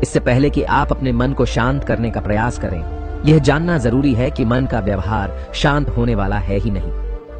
इससे पहले कि आप अपने मन को शांत करने का प्रयास करें, यह जानना जरूरी है कि मन का व्यवहार शांत होने वाला है ही नहीं।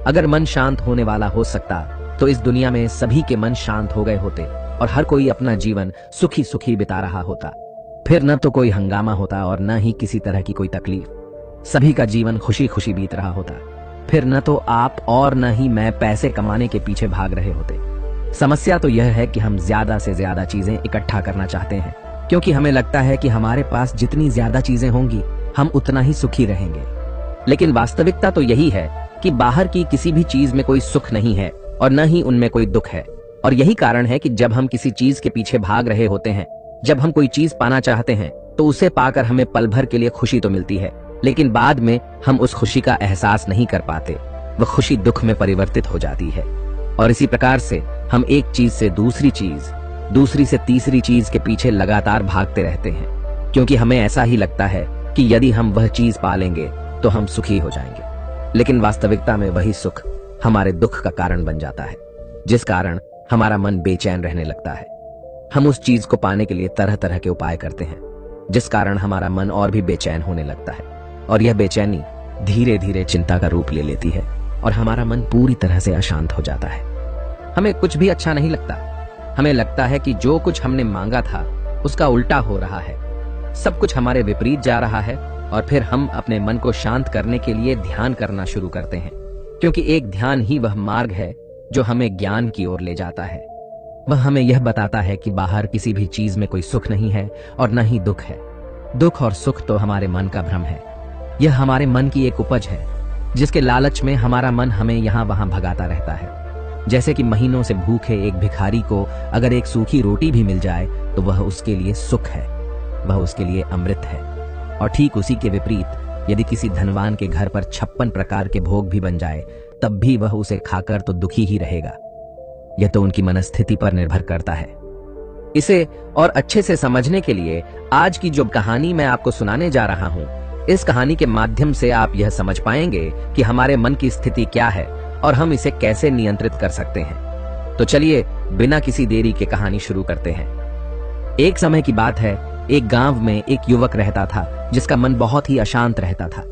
अगर मन शांत होने वाला हो सकता तो इस दुनिया में सभी के मन शांत हो गए होते और हर कोई अपना जीवन सुखी सुखी बिता रहा होता। फिर न तो कोई हंगामा होता और न ही किसी तरह की कोई तकलीफ। सभी का जीवन खुशी खुशी बीत रहा होता। फिर न तो आप और न ही मैं पैसे कमाने के पीछे भाग रहे होते। समस्या तो यह है कि हम ज्यादा से ज्यादा चीजें इकट्ठा करना चाहते हैं, क्योंकि हमें लगता है कि हमारे पास जितनी ज्यादा चीजें होंगी हम उतना ही सुखी रहेंगे। लेकिन वास्तविकता तो यही है कि बाहर की किसी भी चीज में कोई सुख नहीं है और न ही उनमें कोई दुख है। और यही कारण है कि जब हम किसी चीज के पीछे भाग रहे होते हैं, जब हम कोई चीज पाना चाहते हैं, तो उसे पाकर हमें पल भर के लिए खुशी तो मिलती है, लेकिन बाद में हम उस खुशी का एहसास नहीं कर पाते। वह खुशी दुख में परिवर्तित हो जाती है। और इसी प्रकार से हम एक चीज से दूसरी चीज, दूसरी से तीसरी चीज के पीछे लगातार भागते रहते हैं, क्योंकि हमें ऐसा ही लगता है कि यदि हम वह चीज पा लेंगे तो हम सुखी हो जाएंगे। लेकिन वास्तविकता में वही सुख हमारे दुख का कारण बन जाता है, जिस कारण हमारा मन बेचैन रहने लगता है। हम उस चीज को पाने के लिए तरह तरह के उपाय करते हैं, जिस कारण हमारा मन और भी बेचैन होने लगता है। और यह बेचैनी धीरे धीरे चिंता का रूप ले लेती है और हमारा मन पूरी तरह से अशांत हो जाता है। हमें कुछ भी अच्छा नहीं लगता। हमें लगता है कि जो कुछ हमने मांगा था उसका उल्टा हो रहा है, सब कुछ हमारे विपरीत जा रहा है। और फिर हम अपने मन को शांत करने के लिए ध्यान करना शुरू करते हैं, क्योंकि एक ध्यान ही वह मार्ग है जो हमें ज्ञान की ओर ले जाता है। वह हमें यह बताता है कि बाहर किसी भी चीज में कोई सुख नहीं है और न ही दुख है। दुख और सुख तो हमारे मन का भ्रम है। यह हमारे मन की एक उपज है, जिसके लालच में हमारा मन हमें यहाँ वहां भगाता रहता है। जैसे कि महीनों से भूखे एक भिखारी को अगर एक सूखी रोटी भी मिल जाए तो वह उसके लिए सुख है, वह उसके लिए अमृत है। और ठीक उसी के विपरीत यदि किसी धनवान के घर पर 56 प्रकार के भोग भी बन जाए, तब भी वह उसे खाकर तो दुखी ही रहेगा। यह तो उनकी मनस्थिति पर निर्भर करता है। इसे और अच्छे से समझने के लिए आज की जो कहानी मैं आपको सुनाने जा रहा हूं, इस कहानी के माध्यम से आप यह समझ पाएंगे कि हमारे मन की स्थिति क्या है और हम इसे कैसे नियंत्रित कर सकते हैं। तो चलिए बिना किसी देरी के कहानी शुरू करते हैं। एक समय की बात है, एक गांव में एक युवक रहता था जिसका मन बहुत ही अशांत रहता था।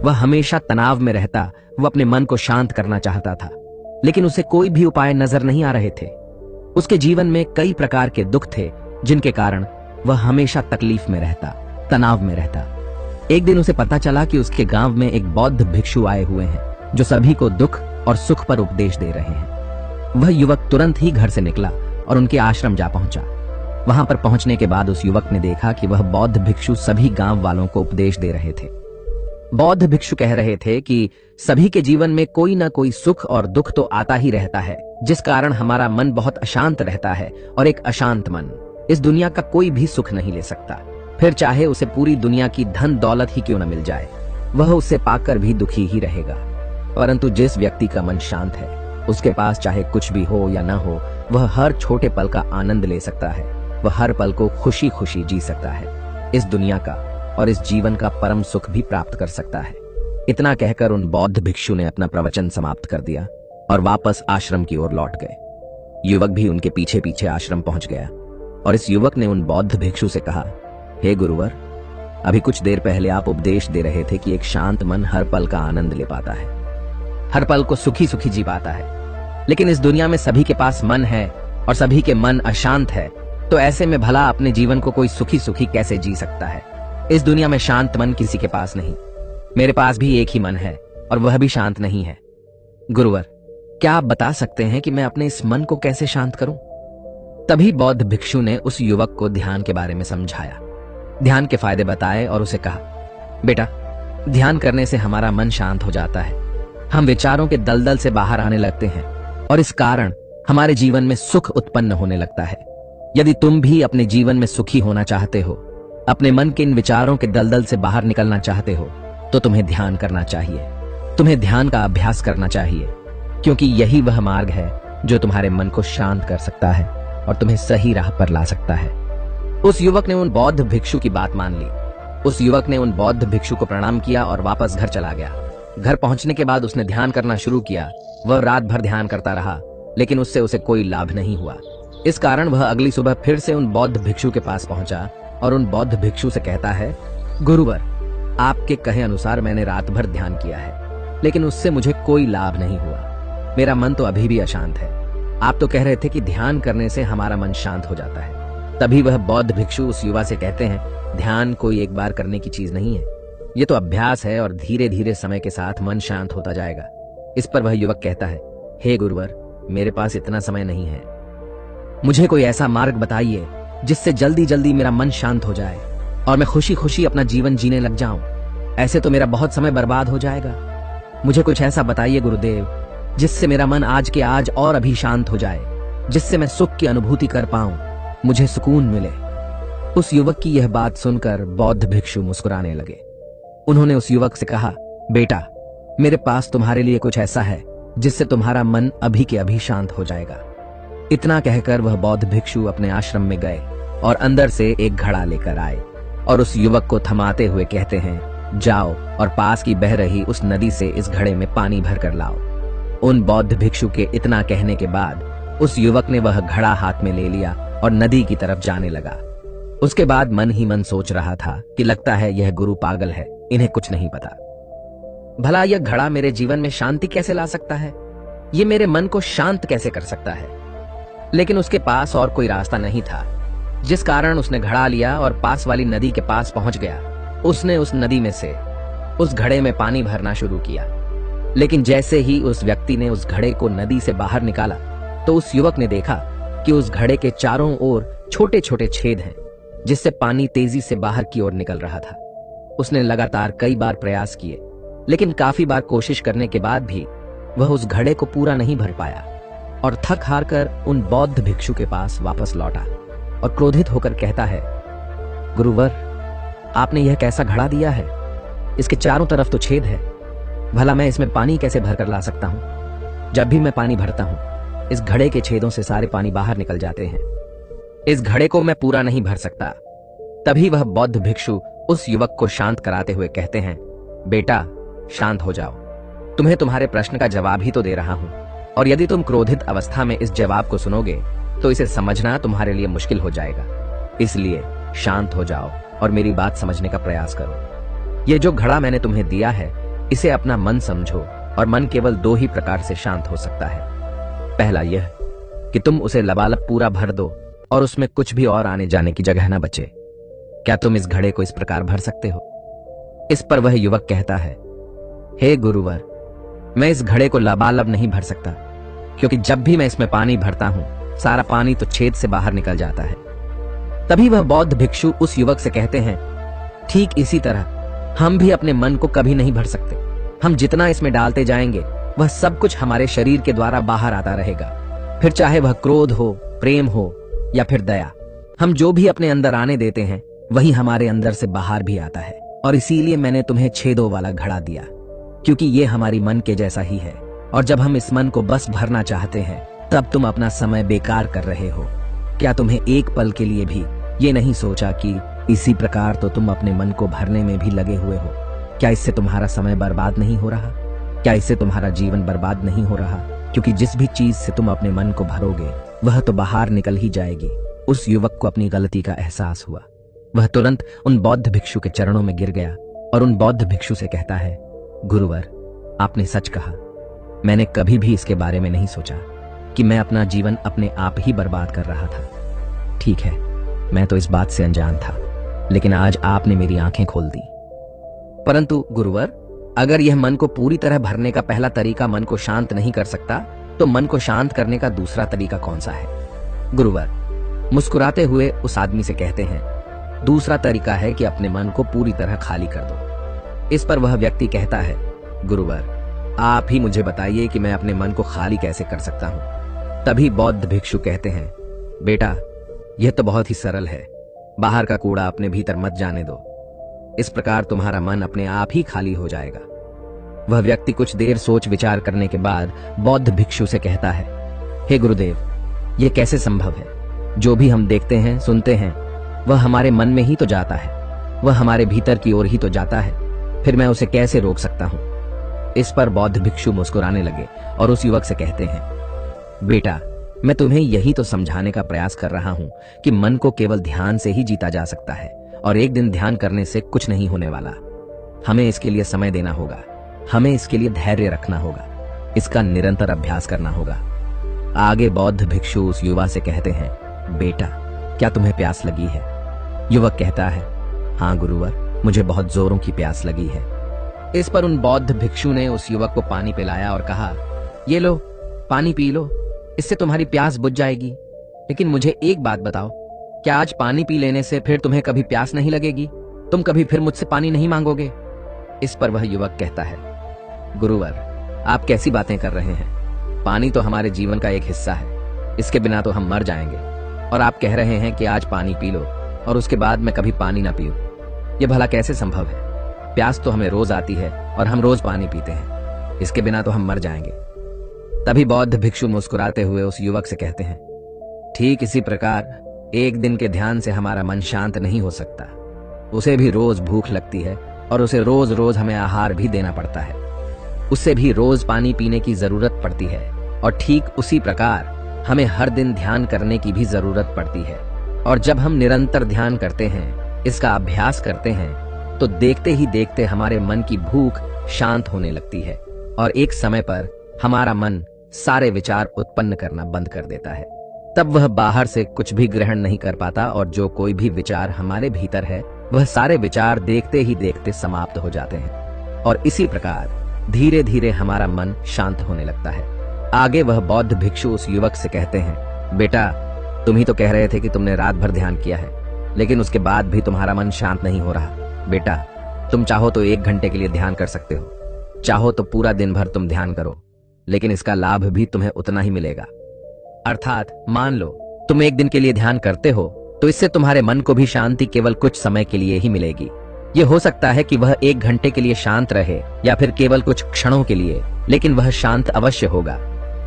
वह हमेशा तनाव में रहता। वह अपने मन को शांत करना चाहता था, लेकिन उसे कोई भी उपाय नजर नहीं आ रहे थे। उसके जीवन में कई प्रकार के दुख थे, जिनके कारण वह हमेशा तकलीफ में रहता, तनाव में रहता। एक दिन उसे पता चला कि उसके गांव में एक बौद्ध भिक्षु आए हुए हैं, जो सभी को दुख और सुख पर उपदेश दे रहे हैं। वह युवक तुरंत ही घर से निकला और उनके आश्रम जा पहुंचा। वहां पर पहुंचने के बाद उस युवक ने देखा कि वह बौद्ध भिक्षु सभी गांव वालों को उपदेश दे रहे थे। बौद्ध भिक्षु कह रहे थे कि सभी के जीवन में कोई ना कोई सुख और दुख तो आता ही रहता है, जिस कारण हमारा मन बहुत अशांत रहता है। और एक अशांत मन इस दुनिया का कोई भी सुख नहीं ले सकता, फिर चाहे उसे पूरी दुनिया की धन दौलत ही क्यों न मिल जाए, वह उसे पाकर भी दुखी ही रहेगा। परंतु जिस व्यक्ति का मन शांत है, उसके पास चाहे कुछ भी हो या ना हो, वह हर छोटे पल का आनंद ले सकता है। वह हर पल को खुशी खुशी जी सकता है। इस दुनिया का और इस जीवन का परम सुख भी प्राप्त कर सकता है। इतना कहकर उन बौद्ध भिक्षु ने अपना प्रवचन समाप्त कर दिया और वापस आश्रम की ओर लौट गए। युवक भी उनके पीछे पीछे आश्रम पहुंच गया और इस युवक ने उन बौद्ध भिक्षु से कहा, हे गुरुवर, अभी कुछ देर पहले आप उपदेश दे रहे थे कि एक शांत मन हर पल का आनंद ले पाता है, हर पल को सुखी सुखी जी पाता है। लेकिन इस दुनिया में सभी के पास मन है और सभी के मन अशांत है, तो ऐसे में भला अपने जीवन को कोई सुखी सुखी कैसे जी सकता है? इस दुनिया में शांत मन किसी के पास नहीं। मेरे पास भी एक ही मन है और वह भी शांत नहीं है। गुरुवर, क्या आप बता सकते हैं कि मैं अपने इस मन को कैसे शांत करूं? तभी बौद्ध भिक्षु ने उस युवक को ध्यान के बारे में समझाया, ध्यान के फायदे बताए और उसे कहा, बेटा, ध्यान करने से हमारा मन शांत हो जाता है। हम विचारों के दलदल से बाहर आने लगते हैं और इस कारण हमारे जीवन में सुख उत्पन्न होने लगता है। यदि तुम भी अपने जीवन में सुखी होना चाहते हो, अपने मन के इन विचारों के दलदल से बाहर निकलना चाहते हो, तो तुम्हें ध्यान करना चाहिए। तुम्हें ध्यान का अभ्यास करना चाहिए, क्योंकि यही वह मार्ग है जो तुम्हारे मन को शांत कर सकता है और तुम्हें सही राह पर ला सकता है। उस युवक ने उन बौद्ध भिक्षु की बात मान ली। उस युवक ने उन बौद्ध भिक्षु को प्रणाम किया और वापस घर चला गया। घर पहुंचने के बाद उसने ध्यान करना शुरू किया। वह रात भर ध्यान करता रहा, लेकिन उससे उसे कोई लाभ नहीं हुआ। इस कारण वह अगली सुबह फिर से उन बौद्ध भिक्षु के पास पहुंचा और उन बौद्ध भिक्षु से कहता है, गुरुवर, आपके कहे अनुसार मैंने रात भर ध्यान किया है, लेकिन उससे मुझे कोई लाभ नहीं हुआ। मेरा मन तो अभी भी अशांत है। आप तो कह रहे थे कि ध्यान करने से हमारा मन शांत हो जाता है। तभी वह बौद्ध भिक्षु उस युवा से कहते हैं, ध्यान कोई एक बार करने की चीज नहीं है, ये तो अभ्यास है और धीरे धीरे समय के साथ मन शांत होता जाएगा। इस पर वह युवक कहता है, हे गुरुवर, मेरे पास इतना समय नहीं है, मुझे कोई ऐसा मार्ग बताइए जिससे जल्दी जल्दी मेरा मन शांत हो जाए और मैं खुशी खुशी अपना जीवन जीने लग जाऊं। ऐसे तो मेरा बहुत समय बर्बाद हो जाएगा। मुझे कुछ ऐसा बताइए गुरुदेव जिससे मेरा मन आज के आज और अभी शांत हो जाए, जिससे मैं सुख की अनुभूति कर पाऊं, मुझे सुकून मिले। उस युवक की यह बात सुनकर बौद्ध भिक्षु मुस्कुराने लगे। उन्होंने उस युवक से कहा, बेटा, मेरे पास तुम्हारे लिए कुछ ऐसा है जिससे तुम्हारा मन अभी के अभी शांत हो जाएगा। इतना कहकर वह बौद्ध भिक्षु अपने आश्रम में गए और अंदर से एक घड़ा लेकर आए और उस युवक को थमाते हुए कहते हैं, जाओ और पास की बह रही उस नदी से इस घड़े में पानी भर कर लाओ। उन बौद्ध भिक्षु के इतना कहने के बाद उस युवक ने वह घड़ा हाथ में ले लिया और नदी की तरफ जाने लगा। उसके बाद मन ही मन सोच रहा था कि लगता है यह गुरु पागल है, इन्हें कुछ नहीं पता। भला यह घड़ा मेरे जीवन में शांति कैसे ला सकता है? ये मेरे मन को शांत कैसे कर सकता है? लेकिन उसके पास और कोई रास्ता नहीं था, जिस कारण उसने घड़ा लिया और पास वाली नदी के पास पहुंच गया। उसने उस नदी में से उस घड़े में पानी भरना शुरू किया, लेकिन जैसे ही उस व्यक्ति ने उस घड़े को नदी से बाहर निकाला तो उस युवक ने देखा कि उस घड़े के चारों ओर छोटे छोटे छेद हैं, जिससे पानी तेजी से बाहर की ओर निकल रहा था। उसने लगातार कई बार प्रयास किए, लेकिन काफी बार कोशिश करने के बाद भी वह उस घड़े को पूरा नहीं भर पाया और थक हार कर उन बौद्ध भिक्षु के पास वापस लौटा और क्रोधित होकर कहता है, गुरुवर, आपने यह कैसा घड़ा दिया है? इसके चारों तरफ तो छेद है, भला मैं इसमें पानी कैसे भरकर ला सकता हूं? जब भी मैं पानी भरता हूं, इस घड़े के छेदों से सारे पानी बाहर निकल जाते हैं। इस घड़े को मैं पूरा नहीं भर सकता। तभी वह बौद्ध भिक्षु उस युवक को शांत कराते हुए कहते हैं, बेटा, शांत हो जाओ, तुम्हें तुम्हारे प्रश्न का जवाब ही तो दे रहा हूं, और यदि तुम क्रोधित अवस्था में इस जवाब को सुनोगे तो इसे समझना तुम्हारे लिए मुश्किल हो जाएगा। इसलिए शांत हो जाओ और मेरी बात समझने का प्रयास करो। ये जो घड़ा मैंने तुम्हें दिया है, इसे अपना मन समझो, और मन केवल दो ही प्रकार से शांत हो सकता है। पहला यह कि तुम उसे लबालब पूरा भर दो और उसमें कुछ भी और आने जाने की जगह न बचे। क्या तुम इस घड़े को इस प्रकार भर सकते हो? इस पर वह युवक कहता है, हे गुरुवर, मैं इस घड़े को लबालब नहीं भर सकता, क्योंकि जब भी मैं इसमें पानी भरता हूं, सारा पानी तो छेद से बाहर निकल जाता है। तभी वह बौद्ध भिक्षु उस युवक से कहते हैं, ठीक इसी तरह हम भी अपने मन को कभी नहीं भर सकते। हम जितना इसमें डालते जाएंगे, वह सब कुछ हमारे शरीर के द्वारा बाहर आता रहेगा। फिर चाहे वह क्रोध हो, प्रेम हो या फिर दया, हम जो भी अपने अंदर आने देते हैं, वही हमारे अंदर से बाहर भी आता है। और इसीलिए मैंने तुम्हें छेदों वाला घड़ा दिया, क्योंकि ये हमारी मन के जैसा ही है। और जब हम इस मन को बस भरना चाहते हैं, तब तुम अपना समय बेकार कर रहे हो। क्या तुम्हें एक पल के लिए भी ये नहीं सोचा कि इसी प्रकार तो तुम अपने मन को भरने में भी लगे हुए हो? क्या इससे तुम्हारा समय बर्बाद नहीं हो रहा? क्या इससे तुम्हारा जीवन बर्बाद नहीं हो रहा? क्योंकि जिस भी चीज से तुम अपने मन को भरोगे, वह तो बाहर निकल ही जाएगी। उस युवक को अपनी गलती का एहसास हुआ। वह तुरंत उन बौद्ध भिक्षु के चरणों में गिर गया और उन बौद्ध भिक्षु से कहता है, गुरुवर, आपने सच कहा। मैंने कभी भी इसके बारे में नहीं सोचा कि मैं अपना जीवन अपने आप ही बर्बाद कर रहा था। ठीक है, मैं तो इस बात से अनजान था, लेकिन आज आपने मेरी आंखें खोल दी। परंतु गुरुवर, अगर यह मन को पूरी तरह भरने का पहला तरीका मन को शांत नहीं कर सकता, तो मन को शांत करने का दूसरा तरीका कौन सा है? गुरुवर मुस्कुराते हुए उस आदमी से कहते हैं, दूसरा तरीका है कि अपने मन को पूरी तरह खाली कर दो। इस पर वह व्यक्ति कहता है, गुरुवर, आप ही मुझे बताइए कि मैं अपने मन को खाली कैसे कर सकता हूं। तभी बौद्ध भिक्षु कहते हैं, बेटा, यह तो बहुत ही सरल है। बाहर का कूड़ा अपने भीतर मत जाने दो। इस प्रकार तुम्हारा मन अपने आप ही खाली हो जाएगा। वह व्यक्ति कुछ देर सोच विचार करने के बाद बौद्ध भिक्षु से कहता है, हे गुरुदेव, यह कैसे संभव है? जो भी हम देखते हैं, सुनते हैं, वह हमारे मन में ही तो जाता है, वह हमारे भीतर की ओर ही तो जाता है। फिर मैं उसे कैसे रोक सकता हूं? इस पर बौद्ध भिक्षु मुस्कुराने लगे और उस युवक से कहते हैं, बेटा, मैं तुम्हें यही तो समझाने का प्रयास कर रहा हूं कि मन को केवल ध्यान से ही जीता जा सकता है और एक दिन ध्यान करने से कुछ नहीं होने वाला। हमें इसके लिए समय देना होगा, हमें इसके लिए धैर्य रखना होगा, इसका निरंतर अभ्यास करना होगा। आगे बौद्ध भिक्षु उस युवा से कहते हैं, बेटा क्या तुम्हें प्यास लगी है? युवक कहता है, हाँ गुरुवर, मुझे बहुत जोरों की प्यास लगी है। इस पर उन बौद्ध भिक्षु ने उस युवक को पानी पिलाया और कहा, ये लो पानी पी लो, इससे तुम्हारी प्यास बुझ जाएगी। लेकिन मुझे एक बात बताओ, क्या आज पानी पी लेने से फिर तुम्हें कभी प्यास नहीं लगेगी? तुम कभी फिर मुझसे पानी नहीं मांगोगे? इस पर वह युवक कहता है, गुरुवर आप कैसी बातें कर रहे हैं? पानी तो हमारे जीवन का एक हिस्सा है, इसके बिना तो हम मर जाएंगे। और आप कह रहे हैं कि आज पानी पी लो और उसके बाद मैं कभी पानी ना पीऊं। यह भला कैसे संभव है? प्यास तो हमें रोज आती है और हम रोज पानी पीते हैं, इसके बिना तो हम मर जाएंगे। तभी बौद्ध भिक्षु मुस्कुराते हुए उस युवक से कहते हैं, ठीक इसी प्रकार एक दिन के ध्यान से हमारा मन शांत नहीं हो सकता। उसे भी रोज भूख लगती है और उसे रोज रोज हमें आहार भी देना पड़ता है। उससे भी रोज पानी पीने की जरूरत पड़ती है और ठीक उसी प्रकार हमें हर दिन ध्यान करने की भी जरूरत पड़ती है। और जब हम निरंतर ध्यान करते हैं, इसका अभ्यास करते हैं, तो देखते ही देखते हमारे मन की भूख शांत होने लगती है और एक समय पर हमारा मन सारे विचार उत्पन्न करना बंद कर देता है। तब वह बाहर से कुछ भी ग्रहण नहीं कर पाता और जो कोई भी विचार हमारे भीतर है, वह सारे विचार देखते ही देखते समाप्त हो जाते हैं और इसी प्रकार धीरे धीरे हमारा मन शांत होने लगता है। आगे वह बौद्ध भिक्षु उस युवक से कहते हैं, बेटा तुम ही तो कह रहे थे कि तुमने रात भर ध्यान किया है, लेकिन उसके बाद भी तुम्हारा मन शांत नहीं हो रहा। बेटा तुम चाहो तो 1 घंटे के लिए ध्यान कर सकते हो, चाहो तो पूरा दिन भर तुम ध्यान करो, लेकिन इसका लाभ भी तुम्हें उतना ही मिलेगा। अर्थात मान लो तुम 1 दिन के लिए ध्यान करते हो तो इससे तुम्हारे मन को भी शांति केवल कुछ समय के लिए ही मिलेगी। यह हो सकता है कि वह 1 घंटे के लिए शांत रहे या फिर केवल कुछ क्षणों के लिए, लेकिन वह शांत अवश्य होगा।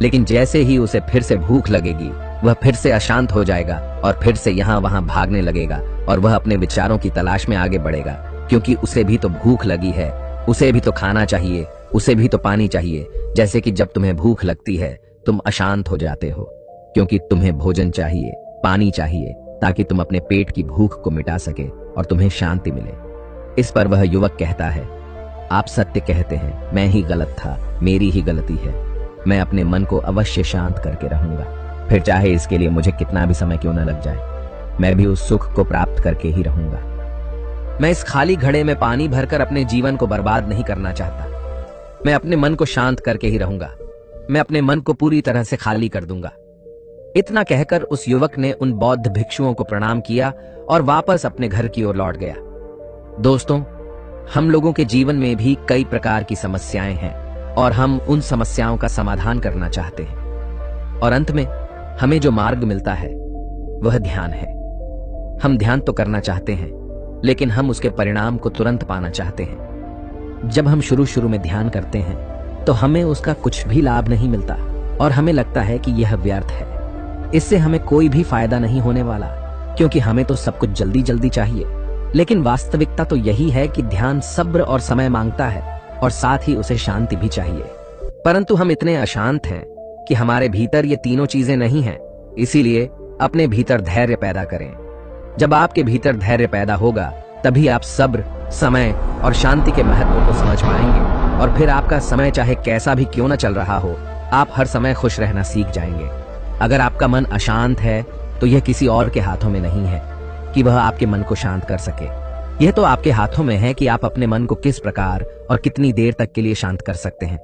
लेकिन जैसे ही उसे फिर से भूख लगेगी, वह फिर से अशांत हो जाएगा और फिर से यहाँ वहां भागने लगेगा और वह अपने विचारों की तलाश में आगे बढ़ेगा, क्योंकि उसे भी तो भूख लगी है, उसे भी तो खाना चाहिए, उसे भी तो पानी चाहिए। जैसे कि जब तुम्हें भूख लगती है तुम अशांत हो जाते हो, क्योंकि तुम्हें भोजन चाहिए, पानी चाहिए, ताकि तुम अपने पेट की भूख को मिटा सके और तुम्हें शांति मिले। इस पर वह युवक कहता है, आप सत्य कहते हैं, मैं ही गलत था, मेरी ही गलती है। मैं अपने मन को अवश्य शांत करके रहूंगा, फिर चाहे इसके लिए मुझे कितना भी समय क्यों न लग जाए। मैं भी उस सुख को प्राप्त करके ही रहूंगा। मैं इस खाली घड़े में पानी भरकर अपने जीवन को बर्बाद नहीं करना चाहता। मैं अपने मन को शांत करके ही रहूंगा। मैं अपने मन को पूरी तरह से खाली कर दूंगा। इतना कहकर उस युवक ने उन बौद्ध भिक्षुओं को प्रणाम किया और वापस अपने घर की ओर लौट गया। दोस्तों, हम लोगों के जीवन में भी कई प्रकार की समस्याएं हैं और हम उन समस्याओं का समाधान करना चाहते हैं और अंत में हमें जो मार्ग मिलता है वह ध्यान है। हम ध्यान तो करना चाहते हैं, लेकिन हम उसके परिणाम को तुरंत पाना चाहते हैं। जब हम शुरू में ध्यान करते हैं तो हमें उसका कुछ भी लाभ नहीं मिलता और हमें लगता है कि यह व्यर्थ है, इससे हमें कोई भी फायदा नहीं होने वाला, क्योंकि हमें तो सब कुछ जल्दी जल्दी चाहिए। लेकिन वास्तविकता तो यही है कि ध्यान सब्र और समय मांगता है और साथ ही उसे शांति भी चाहिए। परंतु हम इतने अशांत हैं कि हमारे भीतर ये तीनों चीजें नहीं हैं। इसीलिए अपने भीतर धैर्य पैदा करें। जब आपके भीतर धैर्य पैदा होगा, तभी आप सब्र, समय और शांति के महत्व को समझ पाएंगे और फिर आपका समय चाहे कैसा भी क्यों न चल रहा हो, आप हर समय खुश रहना सीख जाएंगे। अगर आपका मन अशांत है तो यह किसी और के हाथों में नहीं है कि वह आपके मन को शांत कर सके। यह तो आपके हाथों में है कि आप अपने मन को किस प्रकार और कितनी देर तक के लिए शांत कर सकते हैं।